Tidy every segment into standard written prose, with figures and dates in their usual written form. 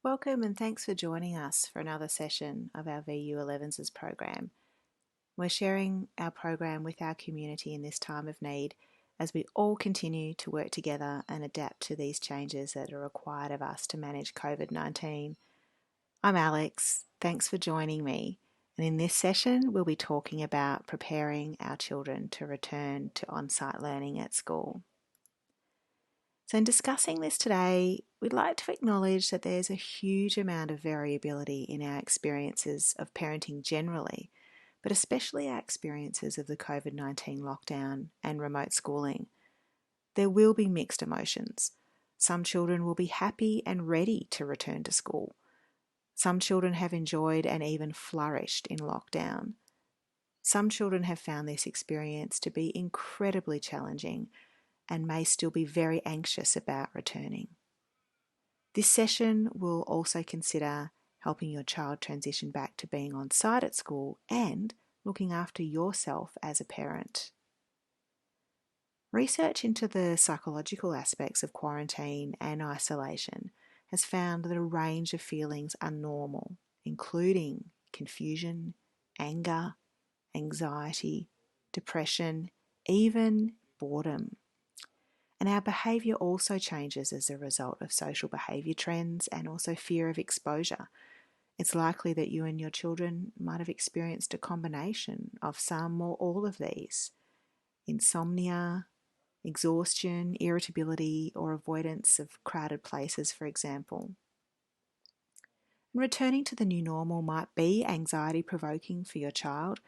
Welcome and thanks for joining us for another session of our VU11s program. We're sharing our program with our community in this time of need as we all continue to work together and adapt to these changes that are required of us to manage COVID-19. I'm Alex, thanks for joining me. And in this session, we'll be talking about preparing our children to return to on-site learning at school. So in discussing this today, we'd like to acknowledge that there's a huge amount of variability in our experiences of parenting generally, but especially our experiences of the COVID-19 lockdown and remote schooling. There will be mixed emotions. Some children will be happy and ready to return to school. Some children have enjoyed and even flourished in lockdown. Some children have found this experience to be incredibly challenging and may still be very anxious about returning. This session will also consider helping your child transition back to being on site at school and looking after yourself as a parent. Research into the psychological aspects of quarantine and isolation has found that a range of feelings are normal, including confusion, anger, anxiety, depression, even boredom. And our behaviour also changes as a result of social behaviour trends and also fear of exposure. It's likely that you and your children might have experienced a combination of some or all of these: insomnia, exhaustion, irritability, or avoidance of crowded places, for example. And returning to the new normal might be anxiety provoking for your child.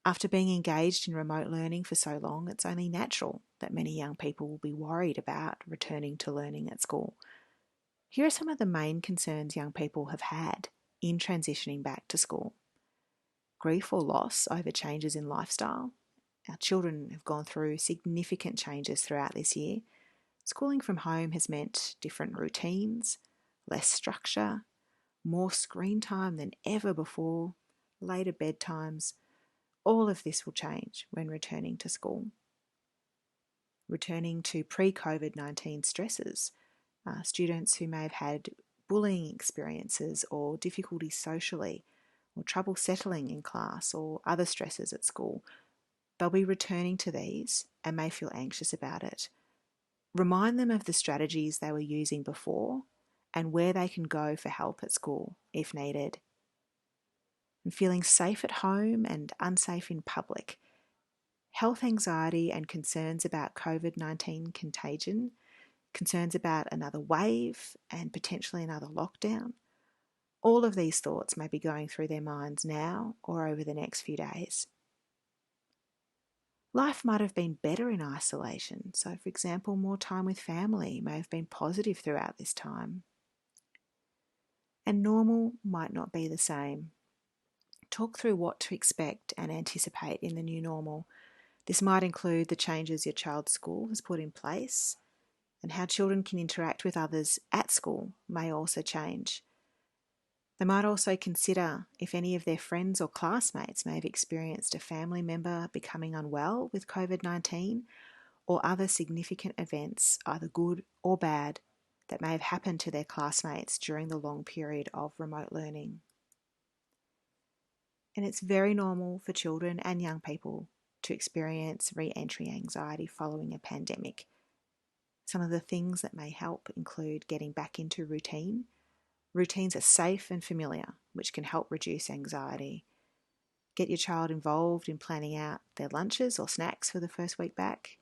After being engaged in remote learning for so long, it's only natural that many young people will be worried about returning to learning at school. Here are some of the main concerns young people have had in transitioning back to school. Grief or loss over changes in lifestyle. Our children have gone through significant changes throughout this year. Schooling from home has meant different routines, less structure, more screen time than ever before, later bedtimes. All of this will change when returning to school. Returning to pre-COVID-19 stresses, students who may have had bullying experiences or difficulties socially or trouble settling in class or other stresses at school, they'll be returning to these and may feel anxious about it. Remind them of the strategies they were using before and where they can go for help at school if needed. And feeling safe at home and unsafe in public. Health anxiety and concerns about COVID-19 contagion, concerns about another wave and potentially another lockdown. All of these thoughts may be going through their minds now or over the next few days. Life might have been better in isolation, so for example, more time with family may have been positive throughout this time. And normal might not be the same. Talk through what to expect and anticipate in the new normal. This might include the changes your child's school has put in place, and how children can interact with others at school may also change. They might also consider if any of their friends or classmates may have experienced a family member becoming unwell with COVID-19 or other significant events, either good or bad, that may have happened to their classmates during the long period of remote learning. And it's very normal for children and young people to experience re-entry anxiety following a pandemic. Some of the things that may help include getting back into routine. Routines are safe and familiar, which can help reduce anxiety. Get your child involved in planning out their lunches or snacks for the first week back.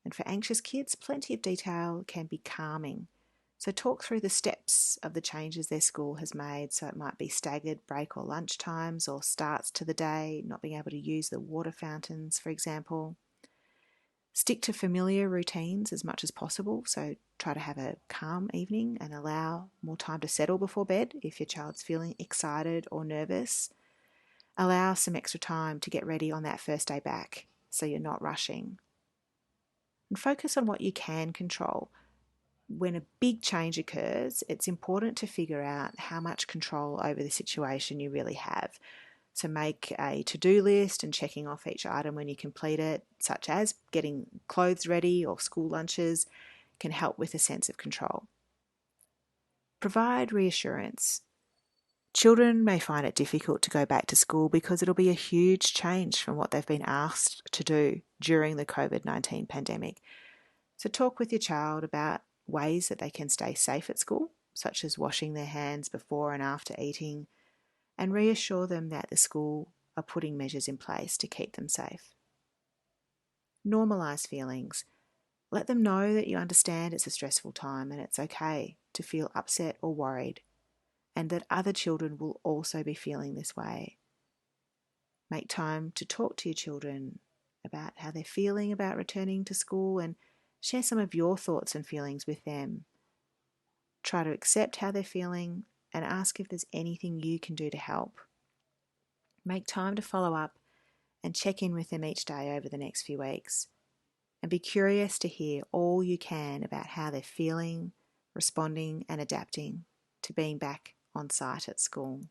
And for anxious kids, plenty of detail can be calming. So talk through the steps of the changes their school has made. So it might be staggered break or lunch times or starts to the day, not being able to use the water fountains, for example. Stick to familiar routines as much as possible. So try to have a calm evening and allow more time to settle before bed if your child's feeling excited or nervous. Allow some extra time to get ready on that first day back so you're not rushing. And focus on what you can control. When a big change occurs, it's important to figure out how much control over the situation you really have. So make a to-do list and checking off each item when you complete it, such as getting clothes ready or school lunches, can help with a sense of control. Provide reassurance. Children may find it difficult to go back to school because it'll be a huge change from what they've been asked to do during the COVID-19 pandemic. So talk with your child about ways that they can stay safe at school, such as washing their hands before and after eating, and reassure them that the school are putting measures in place to keep them safe. Normalise feelings. Let them know that you understand it's a stressful time and it's okay to feel upset or worried, and that other children will also be feeling this way. Make time to talk to your children about how they're feeling about returning to school and share some of your thoughts and feelings with them. Try to accept how they're feeling and ask if there's anything you can do to help. Make time to follow up and check in with them each day over the next few weeks. And be curious to hear all you can about how they're feeling, responding, and adapting to being back on site at school.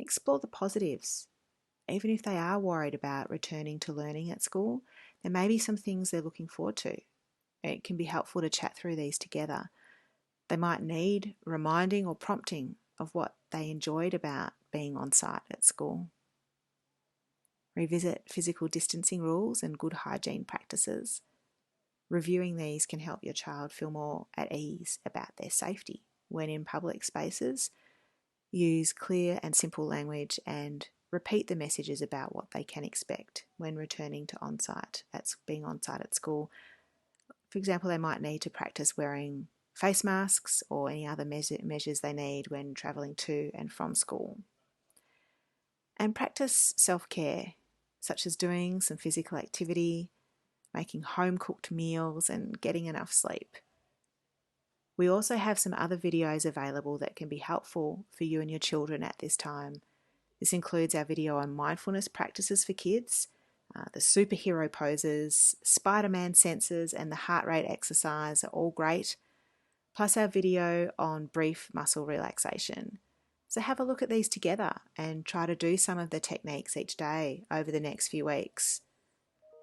Explore the positives. Even if they are worried about returning to learning at school, there may be some things they're looking forward to. It can be helpful to chat through these together. They might need reminding or prompting of what they enjoyed about being on site at school. Revisit physical distancing rules and good hygiene practices. Reviewing these can help your child feel more at ease about their safety when in public spaces. Use clear and simple language and repeat the messages about what they can expect when returning to being on site at school. For example, they might need to practice wearing face masks or any other measures they need when travelling to and from school. And practice self-care, such as doing some physical activity, making home-cooked meals, and getting enough sleep. We also have some other videos available that can be helpful for you and your children at this time. This includes our video on mindfulness practices for kids, the superhero poses, Spider-Man senses, and the heart rate exercise are all great, plus our video on brief muscle relaxation. So have a look at these together and try to do some of the techniques each day over the next few weeks.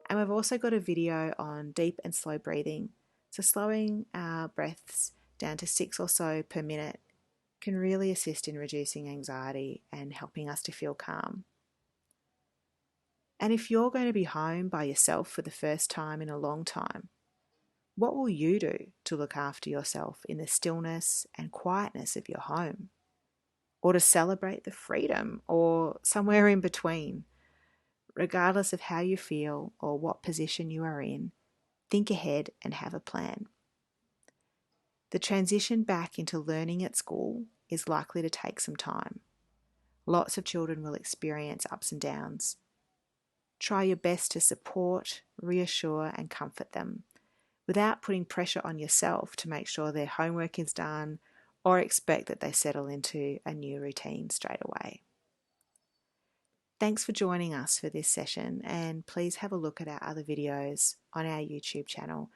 And we've also got a video on deep and slow breathing. So slowing our breaths down to 6 or so per minute can really assist in reducing anxiety and helping us to feel calm. And if you're going to be home by yourself for the first time in a long time, what will you do to look after yourself in the stillness and quietness of your home? Or to celebrate the freedom, or somewhere in between? Regardless of how you feel or what position you are in, think ahead and have a plan. The transition back into learning at school is likely to take some time. Lots of children will experience ups and downs. Try your best to support, reassure, and comfort them without putting pressure on yourself to make sure their homework is done or expect that they settle into a new routine straight away. Thanks for joining us for this session, and please have a look at our other videos on our YouTube channel.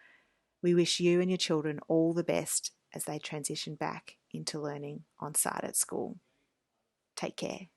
We wish you and your children all the best as they transition back into learning on site at school. Take care.